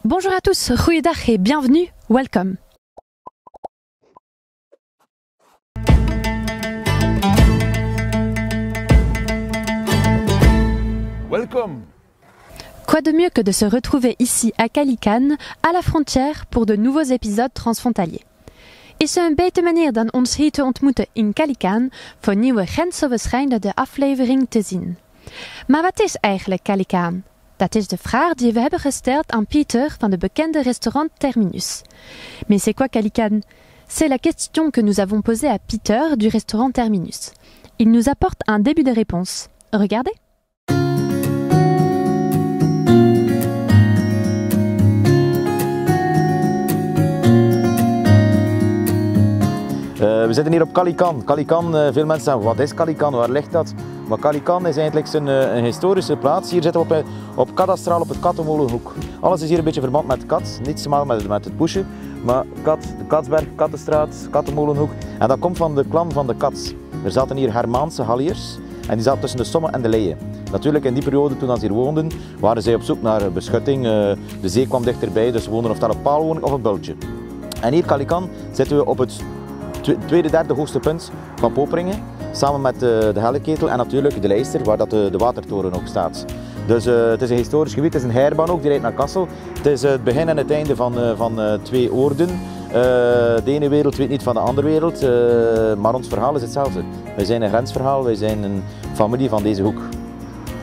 Bonjour à tous, goeiedag et bienvenue, welcome. Welcome. Quoi de mieux que de se retrouver ici à Kalikan, à la frontière, pour de nouveaux épisodes transfrontaliers. Is er een betere manier dan ons hier te ontmoeten in Kalikan voor nieuwe grensoverschrijdende aflevering te zien? Maar wat is eigenlijk Kalikan? Dat is de vraag die we hebben gesteld aan Pieter van de bekende restaurant Terminus. Mais c'est quoi Kalikan? C'est la question que nous avons posée à Pieter du restaurant Terminus. Il nous apporte un début de réponse. Regardez. We zitten hier op Kalikan. Kalikan, veel mensen zeggen, wat is Kalikan, waar ligt dat? Maar Kalikan is eigenlijk een historische plaats. Hier zitten we op kadastraal op het Kattenmolenhoek. Alles is hier een beetje verband met kat, niet zomaar met het poesje. Maar kat, de Katsberg, Kattenstraat, Kattenmolenhoek. En dat komt van de clan van de Kats. Er zaten hier Hermaanse halliers en die zaten tussen de Somme en de Leie. Natuurlijk in die periode toen ze hier woonden, waren zij op zoek naar beschutting. De zee kwam dichterbij, dus ze woonden ofwel op paalwoning of op bultje. En hier Kalikan zitten we op het tweede, derde hoogste punt van Poperingen, samen met de Helleketel en natuurlijk de Lijster, waar dat de watertoren ook staat. Dus het is een historisch gebied, het is een heirbaan ook, die rijdt naar Kassel. Het is het begin en het einde van twee oorden. De ene wereld weet niet van de andere wereld, maar ons verhaal is hetzelfde. Wij zijn een grensverhaal, wij zijn een familie van deze hoek.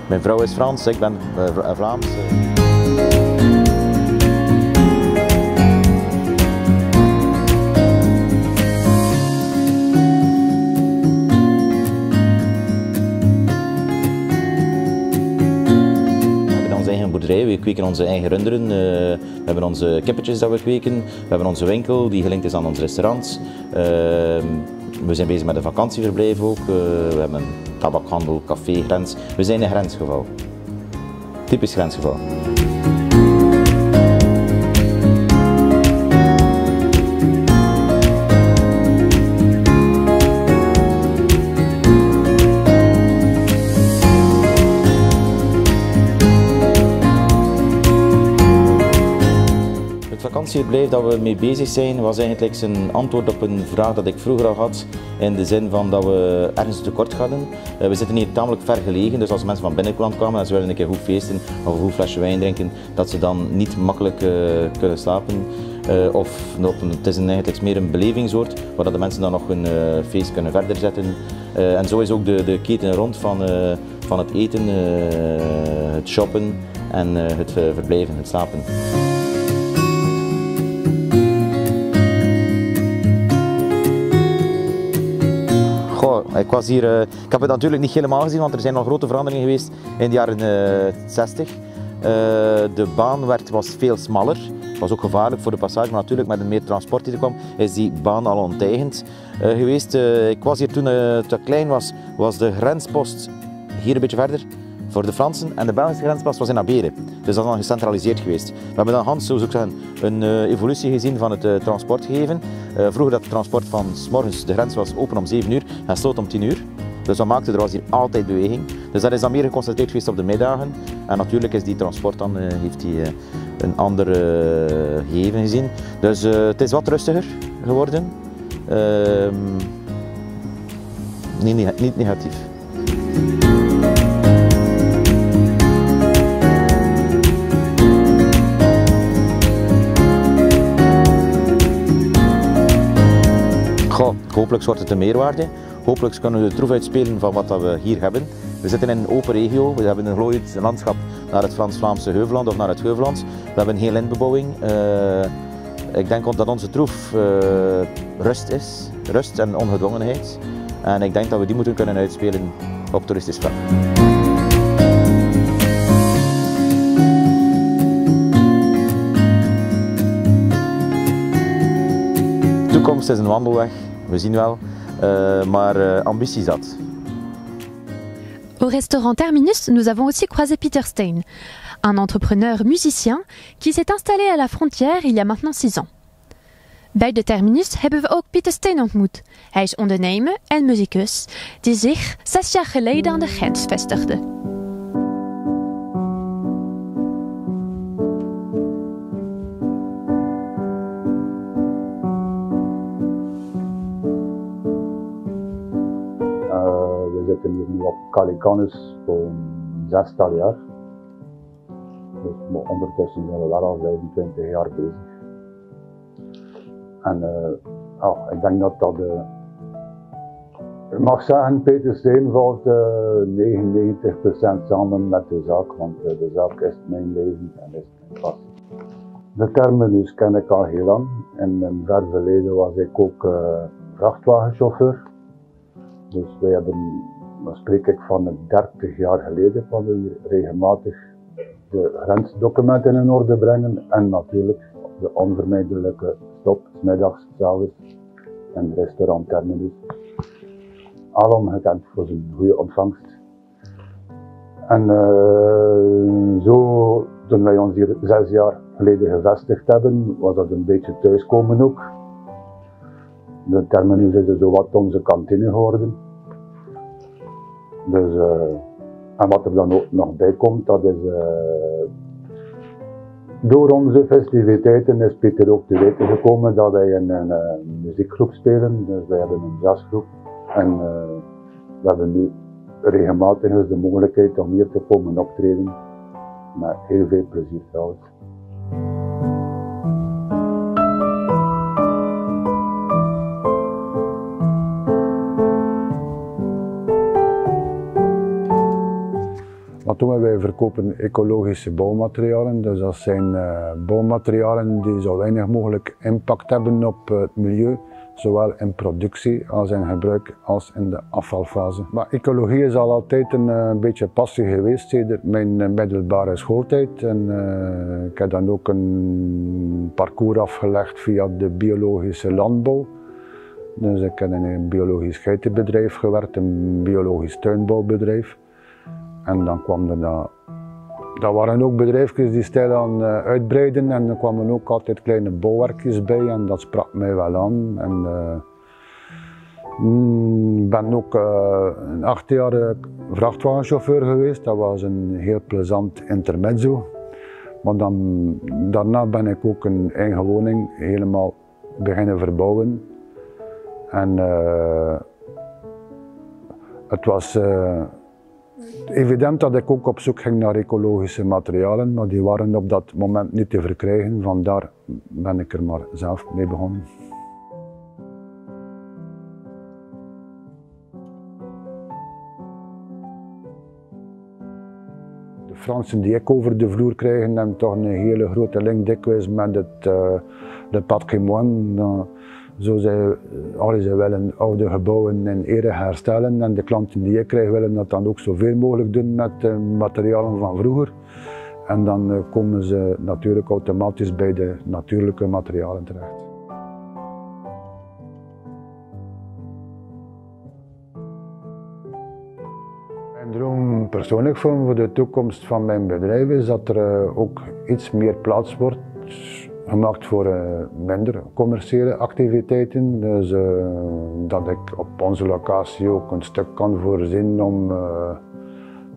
Mijn vrouw is Frans, ik ben Vlaams. We kweken onze eigen runderen, we hebben onze kippetjes dat we kweken, we hebben onze winkel die gelinkt is aan ons restaurant. We zijn bezig met een vakantieverblijf ook, we hebben een tabakhandel, café, grens. We zijn een grensgeval. Typisch grensgeval. Het vakantieverblijf dat we mee bezig zijn was eigenlijk een antwoord op een vraag dat ik vroeger al had, in de zin van dat we ergens tekort hadden. We zitten hier tamelijk ver gelegen, dus als mensen van binnenkant kwamen en ze willen een keer goed feesten of een goed flesje wijn drinken, dat ze dan niet makkelijk kunnen slapen. Het is eigenlijk meer een belevingsoord, waar de mensen dan nog hun feest kunnen verder zetten. En zo is ook de keten rond van het eten, het shoppen en het verblijven, het slapen. Ik was hier, ik heb het natuurlijk niet helemaal gezien, want er zijn al grote veranderingen geweest in de jaren 60. De baan was veel smaller. Het was ook gevaarlijk voor de passage, maar natuurlijk met meer transport die er kwam, is die baan al onteigend geweest. Ik was hier toen ik klein was de grenspost hier een beetje verder voor de Fransen en de Belgische grenspost was in Abere. Dus dat is dan gecentraliseerd geweest. We hebben dan een evolutie gezien van het transportgegeven. Vroeger dat het transport van 's morgens, de grens was open om 7 uur en sloot om 10 uur. Dus dat maakte, er was hier altijd beweging. Dus dat is dan meer geconcentreerd geweest op de middagen. En natuurlijk is die transport dan, heeft die een ander gegeven gezien. Dus het is wat rustiger geworden. Niet negatief. Hopelijk wordt het een meerwaarde. Hopelijk kunnen we de troef uitspelen van wat we hier hebben. We zitten in een open regio, we hebben een glooiend landschap naar het Frans-Vlaamse Heuvelland of naar het Heuvelland. We hebben heel lintbebouwing. Ik denk dat onze troef rust is, rust en ongedwongenheid. En ik denk dat we die moeten kunnen uitspelen op toeristisch vlak. De toekomst is een wandelweg, we zien wel, maar ambitie zat. Au restaurant Terminus, nous avons aussi croisé Pieter Steyn, un entrepreneur musicien qui s'est installé à la frontière il y a maintenant 6 ans. Bij de Terminus hebben we ook Pieter Steyn ontmoet. Hij is ondernemer en muzikus die zich 6 jaar geleden aan de grens vestigde. Calican is zo'n 6-tal jaar. Dus ondertussen zijn we wel al 25 jaar bezig. En ik denk dat dat, ik mag zeggen, Peter Steen valt 99% samen met de zaak, want de zaak is mijn leven en is mijn passie. De terminus ken ik al heel lang. In een ver verleden was ik ook vrachtwagenchauffeur. Dus wij hebben, dan spreek ik van 30 jaar geleden, van we regelmatig de grensdocumenten in orde brengen en natuurlijk de onvermijdelijke stop, 's middags, 's avonds, in restaurant Terminus. Alom gekend voor zijn goede ontvangst. En zo, toen wij ons hier 6 jaar geleden gevestigd hebben, was dat een beetje thuiskomen ook. De Terminus is zo wat onze kantine geworden. Dus, en wat er dan ook nog bij komt, dat is door onze festiviteiten is Pieter ook te weten gekomen dat wij in een muziekgroep spelen. Dus wij hebben een jazzgroep en we hebben nu regelmatig dus de mogelijkheid om hier te komen optreden. Met heel veel plezier trouwens. Wat doen we? Wij verkopen ecologische bouwmaterialen. Dus dat zijn bouwmaterialen die zo weinig mogelijk impact hebben op het milieu. Zowel in productie als in gebruik als in de afvalfase. Maar ecologie is al altijd een beetje passie geweest sinds mijn middelbare schooltijd. En, ik heb dan ook een parcours afgelegd via de biologische landbouw. Dus ik heb in een biologisch geitenbedrijf gewerkt, een biologisch tuinbouwbedrijf. En dan kwam er dat waren ook bedrijfjes die stilaan uitbreiden en er kwamen ook altijd kleine bouwwerkjes bij en dat sprak mij wel aan. En ik ben ook een 8 jaar vrachtwagenchauffeur geweest, dat was een heel plezant intermezzo. Maar daarna ben ik ook een eigen woning helemaal beginnen verbouwen. En het was evident dat ik ook op zoek ging naar ecologische materialen, maar die waren op dat moment niet te verkrijgen, vandaar ben ik er maar zelf mee begonnen. De Fransen die ik over de vloer krijgen hebben toch een hele grote link dikwijls met het patrimoine. Zo zij willen oude gebouwen in ere herstellen en de klanten die ik krijg willen dat dan ook zoveel mogelijk doen met materialen van vroeger. En dan komen ze natuurlijk automatisch bij de natuurlijke materialen terecht. Mijn droom persoonlijk voor de toekomst van mijn bedrijf is dat er ook iets meer plaats wordt gemaakt voor minder commerciële activiteiten. Dus dat ik op onze locatie ook een stuk kan voorzien om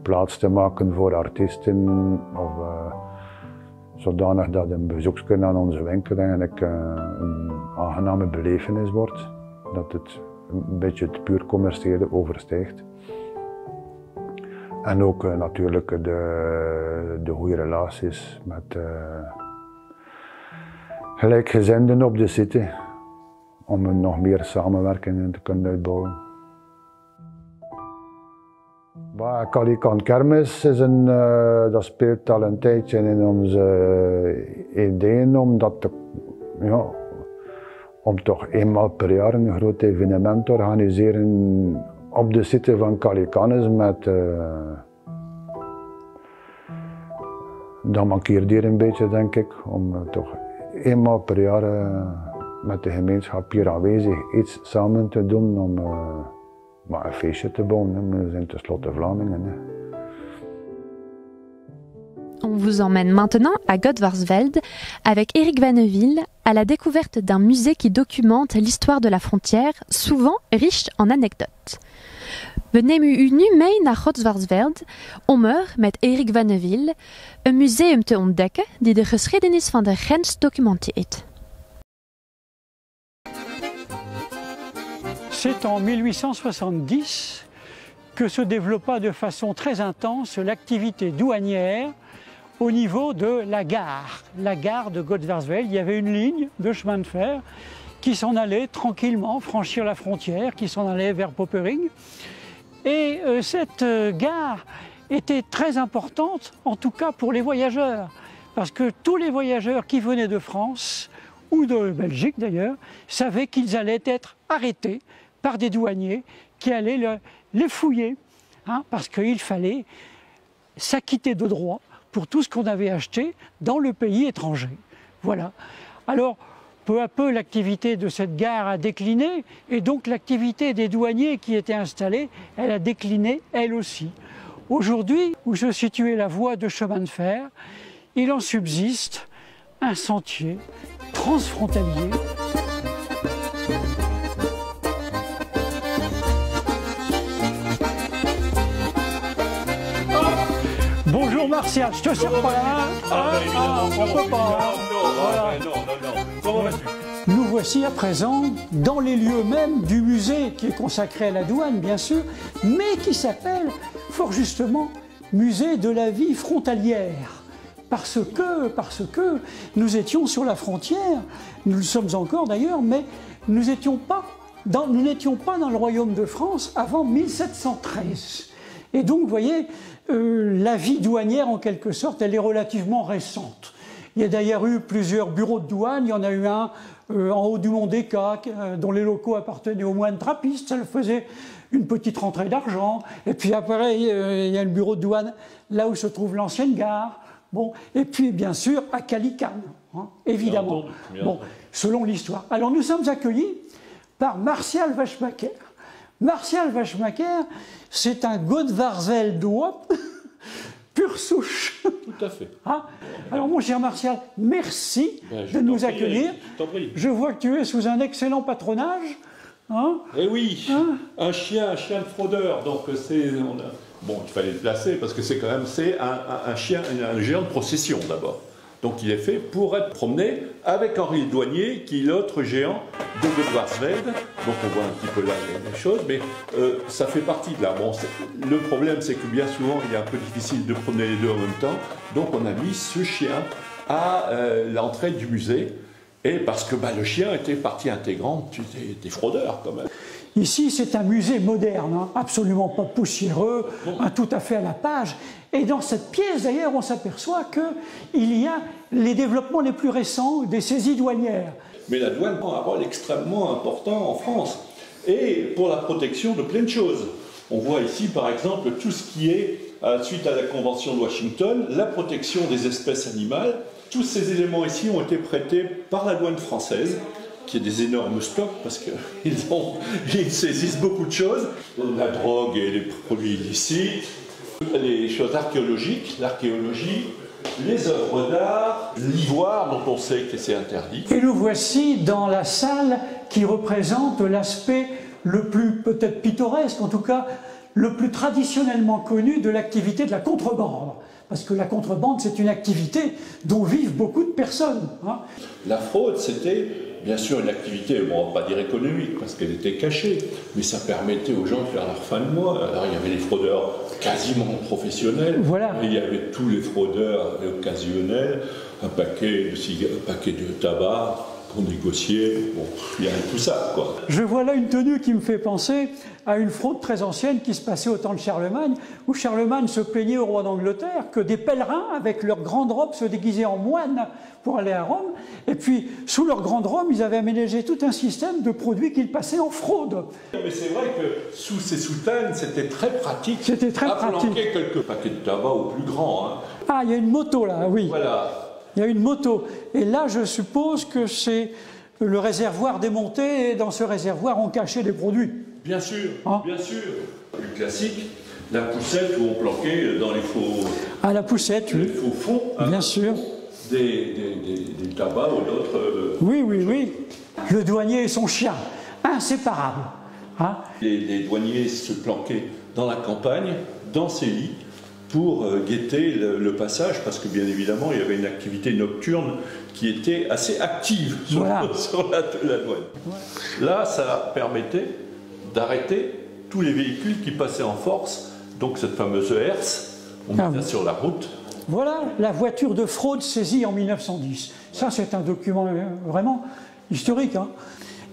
plaats te maken voor artiesten. Of zodanig dat een bezoekje aan onze winkel eigenlijk een aangename belevenis wordt. Dat het een beetje het puur commerciële overstijgt. En ook natuurlijk de goede relaties met gelijkgezinden op de city, om nog meer samenwerkingen te kunnen uitbouwen. Calican Kermis is dat speelt al een tijdje in onze ideeën om toch eenmaal per jaar een groot evenement te organiseren op de city van Calicanes met dat mankeert hier een beetje, denk ik, om toch eenmaal per jaar met de gemeenschap hier aanwezig iets samen te doen om maar een feestje te bouwen. We zijn tenslotte Vlamingen. On vous emmène maintenant à Godvarsveld avec Eric Vanneville à la découverte d'un musée qui documente l'histoire de la frontière, souvent riche en anekdotes. We nemen u nu mee naar Godvarsveld om er met Eric Vanneville een museum te ontdekken die de geschiedenis van de grens documenteert. C'est en 1870 que se développa de façon très intense l'activité douanière au niveau de la gare de Godvarsveld. Il y avait une ligne de chemin de fer qui s'en allait tranquillement franchir la frontière, qui s'en allait vers Popering. Et cette gare était très importante, en tout cas pour les voyageurs, parce que tous les voyageurs qui venaient de France, ou de Belgique d'ailleurs, savaient qu'ils allaient être arrêtés par des douaniers qui allaient les fouiller, hein, parce qu'il fallait s'acquitter de droits pour tout ce qu'on avait acheté dans le pays étranger. Voilà. Alors, peu à peu, l'activité de cette gare a décliné, et donc l'activité des douaniers qui étaient installés, elle a décliné elle aussi. Aujourd'hui, où se situait la voie de chemin de fer, il en subsiste un sentier transfrontalier. Bonjour Martial, je te sers pas la main. On peut pas. Comment vas-tu ? Nous voici à présent dans les lieux même du musée qui est consacré à la douane, bien sûr, mais qui s'appelle fort justement Musée de la vie frontalière. Parce que nous étions sur la frontière, nous le sommes encore d'ailleurs, mais nous n'étions pas dans le royaume de France avant 1713. Et donc, vous voyez, la vie douanière, en quelque sorte, elle est relativement récente. Il y a d'ailleurs eu plusieurs bureaux de douane. Il y en a eu un en haut du Mont des Caques, dont les locaux appartenaient aux moines trappistes. Ça le faisait une petite rentrée d'argent. Et puis après, il y a le bureau de douane là où se trouve l'ancienne gare. Bon, et puis bien sûr à Kalikan, hein, évidemment. Bon, selon l'histoire. Alors nous sommes accueillis par Martial Vachmaker. Martial Vachmaker, c'est un Godvarsveldois pure souche. Tout à fait. Hein? Alors mon cher Martial, merci de nous accueillir. Je vois que tu es sous un excellent patronage. Hein? Eh oui, hein? un chien de fraudeur. Donc c'est, bon, il fallait le placer parce que c'est quand même un chien, un géant de procession d'abord. Donc il est fait pour être promené avec Henri le Douanier, qui est l'autre géant de Godvarsveld. Donc on voit un petit peu là les choses, mais ça fait partie de là. Bon, le problème, c'est que bien souvent, il est un peu difficile de promener les deux en même temps. Donc on a mis ce chien à l'entrée du musée, et parce que le chien était partie intégrante des fraudeurs quand même. Ici, c'est un musée moderne, hein, absolument pas poussiéreux, tout à fait à la page. Et dans cette pièce, d'ailleurs, on s'aperçoit qu'il y a les développements les plus récents des saisies douanières. Mais la douane prend un rôle extrêmement important en France, et pour la protection de plein de choses. On voit ici, par exemple, tout ce qui est, suite à la Convention de Washington, la protection des espèces animales. Tous ces éléments ici ont été prêtés par la douane française, qui a des énormes stocks parce qu'ils saisissent beaucoup de choses, la drogue et les produits illicites, les choses archéologiques, l'archéologie, les œuvres d'art, l'ivoire dont on sait que c'est interdit. Et nous voici dans la salle qui représente l'aspect le plus peut-être pittoresque, en tout cas le plus traditionnellement connu de l'activité de la contrebande. Parce que la contrebande, c'est une activité dont vivent beaucoup de personnes. Hein. La fraude, c'était bien sûr une activité, bon, on va pas dire économique, parce qu'elle était cachée, mais ça permettait aux gens de faire leur fin de mois. Alors il y avait les fraudeurs quasiment professionnels, voilà. Et il y avait tous les fraudeurs occasionnels, un paquet de tabac pour négocier, bon, il y avait tout ça, quoi. Je vois là une tenue qui me fait penser à une fraude très ancienne qui se passait au temps de Charlemagne, où Charlemagne se plaignait au roi d'Angleterre que des pèlerins, avec leurs grandes robes, se déguisaient en moines pour aller à Rome, et puis sous leur grande robe, ils avaient aménagé tout un système de produits qu'ils passaient en fraude. Mais c'est vrai que sous ces soutanes, c'était très pratique. C'était très pratique. Planquer quelques paquets de tabac au plus grand. Hein. Ah, il y a une moto là, oui. Voilà. Il y a une moto. Et là, je suppose que c'est le réservoir démonté, et dans ce réservoir, on cachait des produits. Bien sûr, hein? Bien sûr. Plus classique, la poussette où on planquait dans les faux... Ah, la poussette, oui. Les faux fonds. Hein, bien sûr. Des tabacs ou d'autres... Oui, oui, oui. Le douanier et son chien, inséparables. Hein? Les douaniers se planquaient dans la campagne, dans ces lits, pour guetter le passage, parce que bien évidemment, il y avait une activité nocturne qui était assez active sur, voilà. sur la douane. Voilà. Là, ça permettait d'arrêter tous les véhicules qui passaient en force, donc cette fameuse herse, on mettait sur la route. Voilà la voiture de fraude saisie en 1910. Ça, c'est un document vraiment historique. Hein.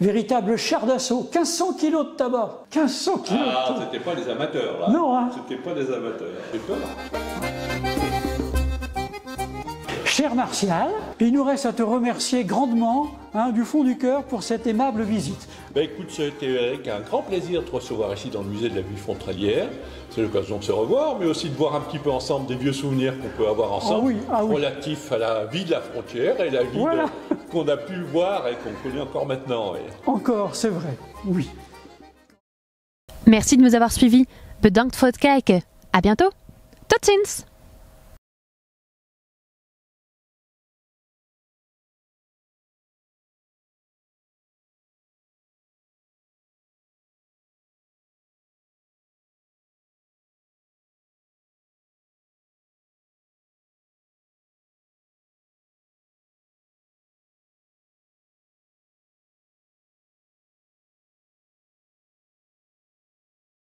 Véritable char d'assaut, 1500 kilos de tabac. 1500 kilos de tabac. C'était pas des amateurs, là. Non, hein. C'était pas des amateurs. J'ai peur. Cher Martial, il nous reste à te remercier grandement, du fond du cœur, pour cette aimable visite. Ben écoute, ça a été avec un grand plaisir de te recevoir ici dans le musée de la ville frontalière. C'est l'occasion de se revoir, mais aussi de voir un petit peu ensemble des vieux souvenirs qu'on peut avoir ensemble, relatifs à la vie de la frontière et la vie qu'on a pu voir et qu'on connaît encore maintenant. Encore, c'est vrai, oui. Merci de nous avoir suivis. Bedankt voor het kijken. À bientôt. Tot ziens!